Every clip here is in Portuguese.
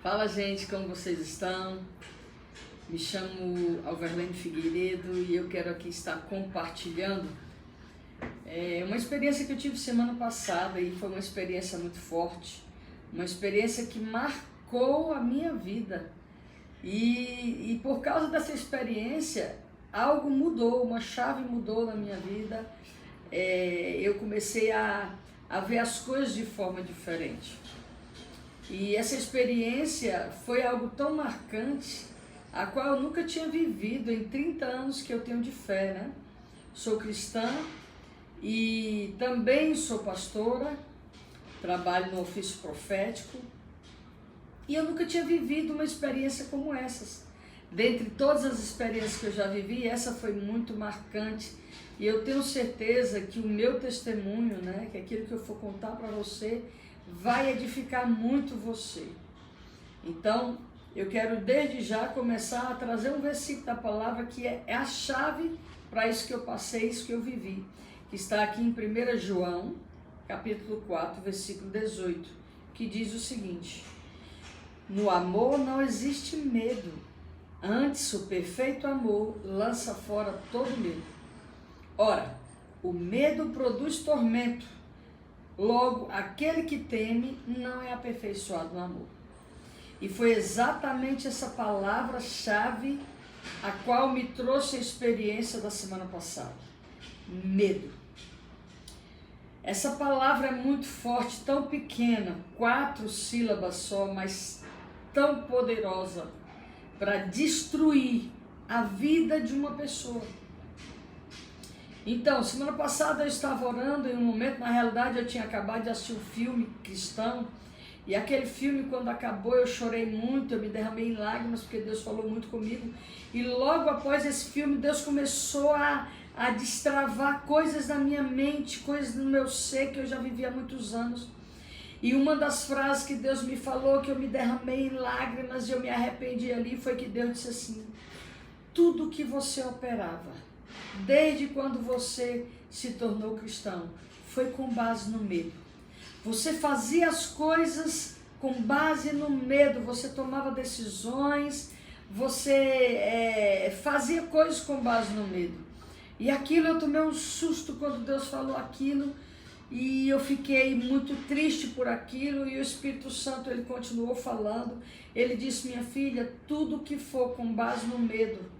Fala, gente, como vocês estão? Me chamo Alverlene Figueiredo e eu quero aqui estar compartilhando uma experiência que eu tive semana passada e foi uma experiência muito forte, uma experiência que marcou a minha vida e por causa dessa experiência algo mudou, uma chave mudou na minha vida. Eu comecei a ver as coisas de forma diferente. E essa experiência foi algo tão marcante, a qual eu nunca tinha vivido em 30 anos que eu tenho de fé, né? Sou cristã e também sou pastora, trabalho no ofício profético e eu nunca tinha vivido uma experiência como essas. Dentre todas as experiências que eu já vivi, essa foi muito marcante e eu tenho certeza que o meu testemunho, né, que aquilo que eu for contar para você, vai edificar muito você. Então, eu quero desde já começar a trazer um versículo da palavra que é a chave para isso que eu passei, isso que eu vivi, que está aqui em 1 João, capítulo 4, versículo 18, que diz o seguinte: no amor não existe medo, antes o perfeito amor lança fora todo medo. Ora, o medo produz tormento. Logo, aquele que teme não é aperfeiçoado no amor. E foi exatamente essa palavra-chave a qual me trouxe a experiência da semana passada. Medo. Essa palavra é muito forte, tão pequena, 4 sílabas só, mas tão poderosa para destruir a vida de uma pessoa. Então, semana passada eu estava orando em um momento, na realidade eu tinha acabado de assistir um filme cristão, e aquele filme quando acabou eu chorei muito, eu me derramei em lágrimas porque Deus falou muito comigo, e logo após esse filme Deus começou a destravar coisas na minha mente, coisas no meu ser que eu já vivia há muitos anos, e uma das frases que Deus me falou, que eu me derramei em lágrimas e eu me arrependi ali, foi que Deus disse assim: tudo que você operava, desde quando você se tornou cristão, foi com base no medo. Você fazia as coisas com base no medo, você tomava decisões, você fazia coisas com base no medo. E aquilo, eu tomei um susto quando Deus falou aquilo, e eu fiquei muito triste por aquilo, e o Espírito Santo, ele continuou falando, ele disse: minha filha, tudo que for com base no medo,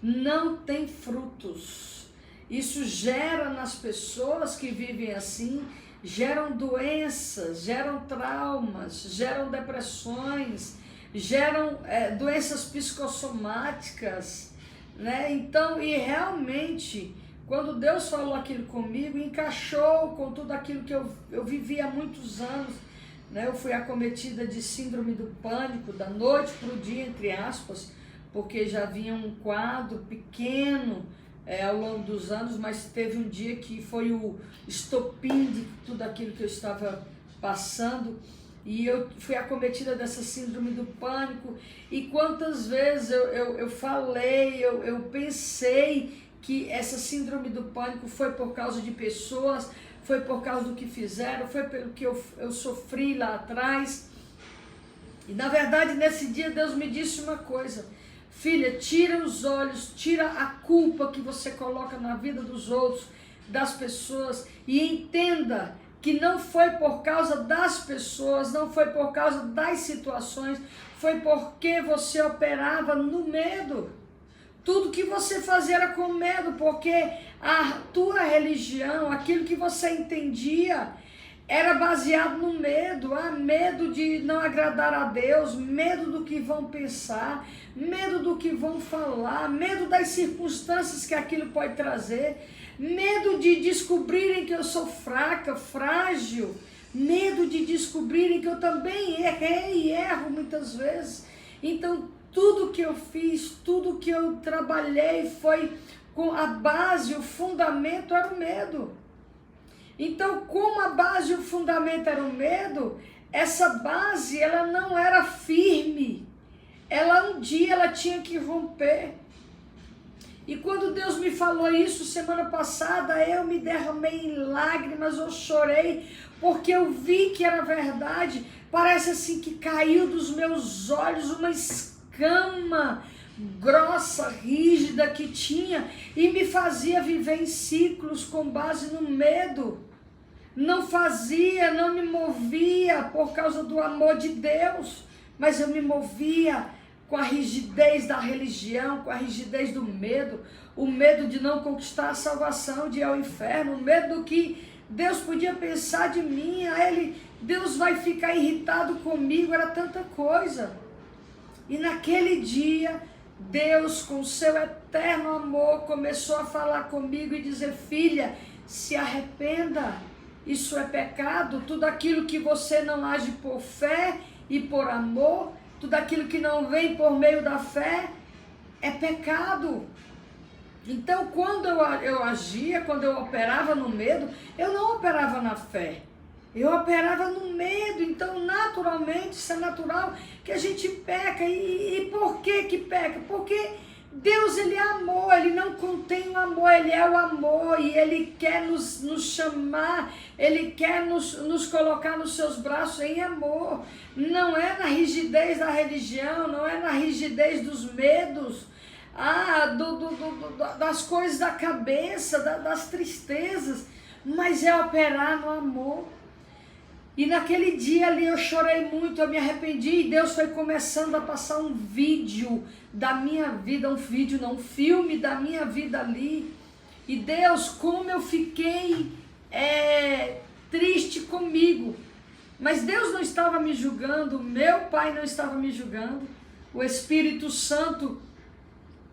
não tem frutos. Isso gera nas pessoas que vivem assim, geram doenças, geram traumas, geram depressões, geram doenças psicossomáticas, né? Então, e realmente, quando Deus falou aquilo comigo, encaixou com tudo aquilo que eu vivi há muitos anos, né? Eu fui acometida de síndrome do pânico, da noite para o dia, entre aspas, porque já vinha um quadro pequeno ao longo dos anos, mas teve um dia que foi o estopim de tudo aquilo que eu estava passando, e eu fui acometida dessa síndrome do pânico, e quantas vezes eu falei, eu pensei que essa síndrome do pânico foi por causa de pessoas, foi por causa do que fizeram, foi pelo que eu sofri lá atrás, e na verdade nesse dia Deus me disse uma coisa: filha, tira os olhos, tira a culpa que você coloca na vida dos outros, das pessoas, e entenda que não foi por causa das pessoas, não foi por causa das situações, foi porque você operava no medo. Tudo que você fazia era com medo, porque a tua religião, aquilo que você entendia, era baseado no medo, medo de não agradar a Deus, medo do que vão pensar, medo do que vão falar, medo das circunstâncias que aquilo pode trazer, medo de descobrirem que eu sou fraca, frágil, medo de descobrirem que eu também errei e erro muitas vezes. Então, tudo que eu fiz, tudo que eu trabalhei foi com a base, o fundamento era o medo. Então, como a base e o fundamento era o medo, essa base ela não era firme. Um dia ela tinha que romper. E quando Deus me falou isso semana passada, eu me derramei em lágrimas, eu chorei, porque eu vi que era verdade. Parece assim que caiu dos meus olhos uma escama grossa, rígida que tinha e me fazia viver em ciclos com base no medo. Não me movia por causa do amor de Deus, mas eu me movia com a rigidez da religião, com a rigidez do medo, o medo de não conquistar a salvação, de ir ao inferno, o medo do que Deus podia pensar de mim, Deus vai ficar irritado comigo, era tanta coisa. E naquele dia, Deus, com seu eterno amor, começou a falar comigo e dizer: filha, se arrependa, isso é pecado, tudo aquilo que você não age por fé e por amor, tudo aquilo que não vem por meio da fé, é pecado. Então, quando eu agia, quando eu operava no medo, eu não operava na fé. Eu operava no medo. Então, naturalmente, isso é natural que a gente peca. E por que peca? Porque Deus, Ele é amor, Ele não contém o amor, Ele é o amor e Ele quer nos chamar, Ele quer nos colocar nos seus braços em amor. Não é na rigidez da religião, não é na rigidez dos medos, das coisas da cabeça, das tristezas, mas é operar no amor. E naquele dia ali eu chorei muito, eu me arrependi e Deus foi começando a passar um vídeo da minha vida, um filme da minha vida ali. E Deus, como eu fiquei triste comigo. Mas Deus não estava me julgando, meu Pai não estava me julgando, o Espírito Santo,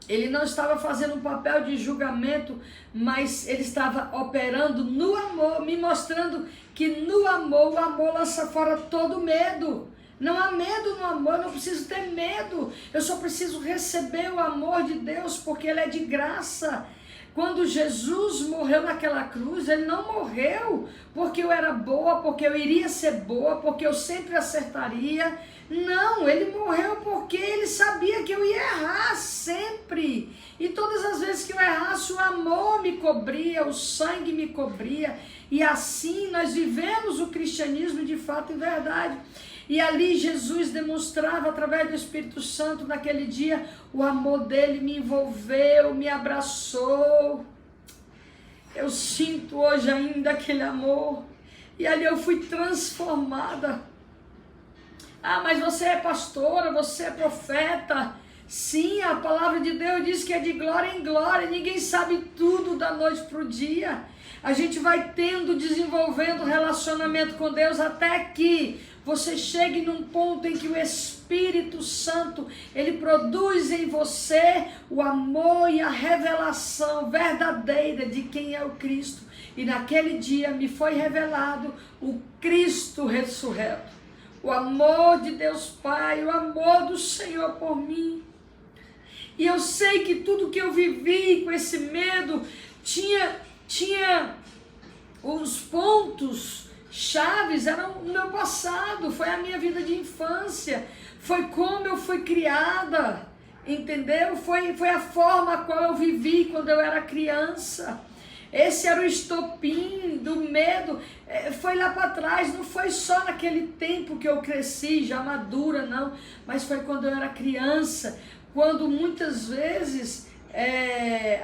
Ele não estava fazendo um papel de julgamento, mas Ele estava operando no amor, me mostrando que no amor, o amor lança fora todo medo. Não há medo no amor, eu não preciso ter medo, eu só preciso receber o amor de Deus, porque Ele é de graça. Quando Jesus morreu naquela cruz, Ele não morreu porque eu era boa, porque eu iria ser boa, porque eu sempre acertaria. Não, Ele morreu porque Ele sabia que eu ia errar sempre. E todas as vezes que eu errasse, o amor me cobria, o sangue me cobria. E assim nós vivemos o cristianismo de fato e verdade. E ali Jesus demonstrava através do Espírito Santo naquele dia, o amor dele me envolveu, me abraçou. Eu sinto hoje ainda aquele amor. E ali eu fui transformada. Mas você é pastora, você é profeta. Sim, a palavra de Deus diz que é de glória em glória. Ninguém sabe tudo da noite para o dia. A gente vai desenvolvendo relacionamento com Deus até que você chegue num ponto em que o Espírito Santo, Ele produz em você o amor e a revelação verdadeira de quem é o Cristo. E naquele dia me foi revelado o Cristo ressurreto. O amor de Deus Pai, o amor do Senhor por mim. E eu sei que tudo que eu vivi com esse medo tinha os pontos chaves, eram o meu passado, foi a minha vida de infância, foi como eu fui criada, entendeu? Foi a forma a qual eu vivi quando eu era criança. Esse era o estopim do medo, foi lá para trás, não foi só naquele tempo que eu cresci, já madura, não, mas foi quando eu era criança, quando muitas vezes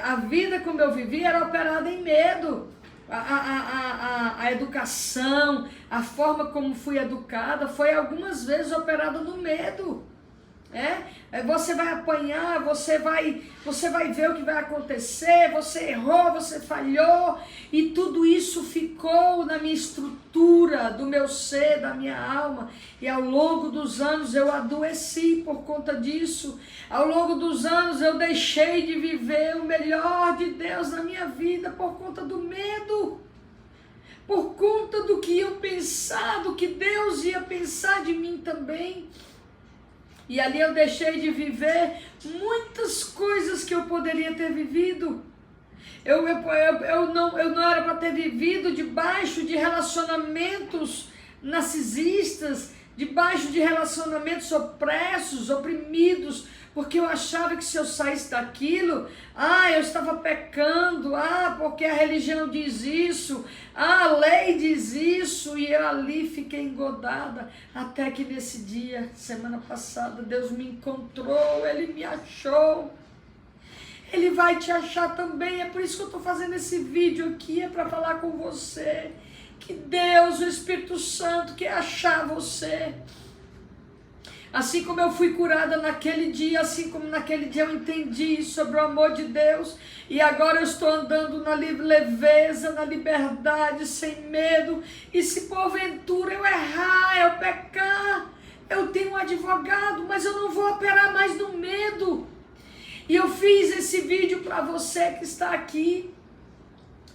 a vida como eu vivi era operada em medo. A educação, a forma como fui educada, foi algumas vezes operada no medo. Você vai apanhar, você vai ver o que vai acontecer, você errou, você falhou, e tudo isso ficou na minha estrutura do meu ser, da minha alma, e ao longo dos anos eu adoeci por conta disso, ao longo dos anos eu deixei de viver o melhor de Deus na minha vida por conta do medo, por conta do que eu pensava, do que Deus ia pensar de mim também. E ali eu deixei de viver muitas coisas que eu poderia ter vivido. Eu não era para ter vivido debaixo de relacionamentos narcisistas, debaixo de relacionamentos opressos, oprimidos, porque eu achava que se eu saísse daquilo, eu estava pecando, porque a religião diz isso, a lei diz isso, e eu ali fiquei engodada, até que nesse dia, semana passada, Deus me encontrou, Ele me achou. Ele vai te achar também, é por isso que eu estou fazendo esse vídeo aqui, é para falar com você, que Deus, o Espírito Santo, quer achar você. Assim como eu fui curada naquele dia, assim como naquele dia eu entendi sobre o amor de Deus, e agora eu estou andando na leveza, na liberdade, sem medo, e se porventura eu errar, eu pecar, eu tenho um advogado, mas eu não vou operar mais no medo. E eu fiz esse vídeo para você que está aqui,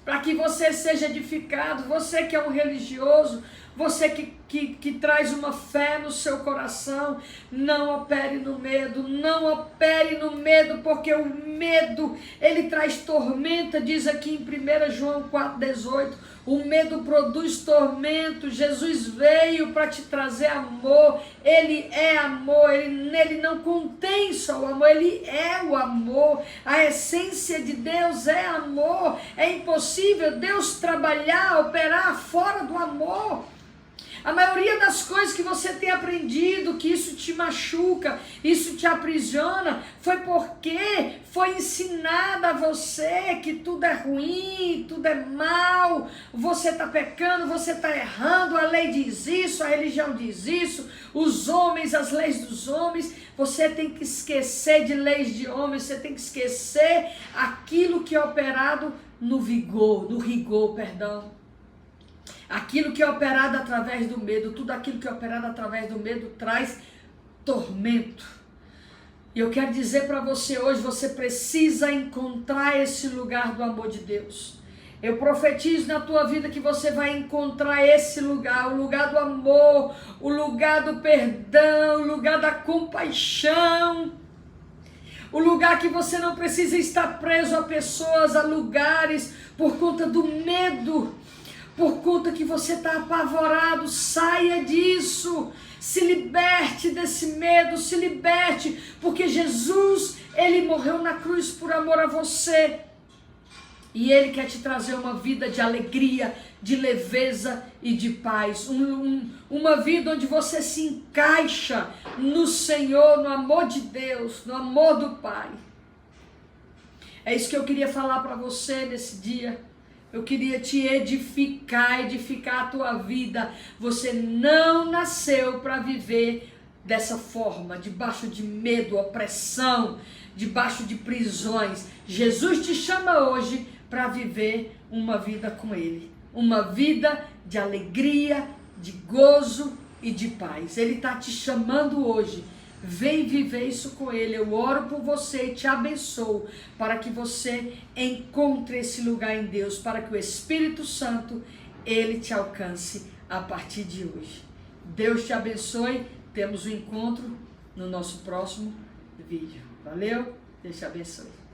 para que você seja edificado, você que é um religioso, você que traz uma fé no seu coração, não opere no medo, não opere no medo, porque o medo, ele traz tormenta, diz aqui em 1 João 4,18, o medo produz tormento. Jesus veio para te trazer amor, Ele é amor, nele não contém só o amor, Ele é o amor, a essência de Deus é amor, é impossível Deus trabalhar, operar fora do amor. A maioria das coisas que você tem aprendido, que isso te machuca, isso te aprisiona, foi porque foi ensinado a você que tudo é ruim, tudo é mal, você está pecando, você está errando, a lei diz isso, a religião diz isso, os homens, as leis dos homens. Você tem que esquecer de leis de homens, você tem que esquecer aquilo que é operado no rigor, perdão. Aquilo que é operado através do medo, tudo aquilo que é operado através do medo traz tormento. E eu quero dizer para você hoje, você precisa encontrar esse lugar do amor de Deus. Eu profetizo na tua vida que você vai encontrar esse lugar, o lugar do amor, o lugar do perdão, o lugar da compaixão. O lugar que você não precisa estar preso a pessoas, a lugares, por conta do medo. Por conta que você está apavorado, saia disso, se liberte desse medo, se liberte, porque Jesus, Ele morreu na cruz por amor a você, e Ele quer te trazer uma vida de alegria, de leveza e de paz, uma vida onde você se encaixa no Senhor, no amor de Deus, no amor do Pai. É isso que eu queria falar para você nesse dia. Eu queria te edificar a tua vida. Você não nasceu para viver dessa forma, debaixo de medo, opressão, debaixo de prisões. Jesus te chama hoje para viver uma vida com Ele. Uma vida de alegria, de gozo e de paz. Ele está te chamando hoje. Vem viver isso com Ele. Eu oro por você e te abençoo para que você encontre esse lugar em Deus, para que o Espírito Santo, Ele te alcance a partir de hoje. Deus te abençoe. Temos um encontro no nosso próximo vídeo. Valeu? Deus te abençoe.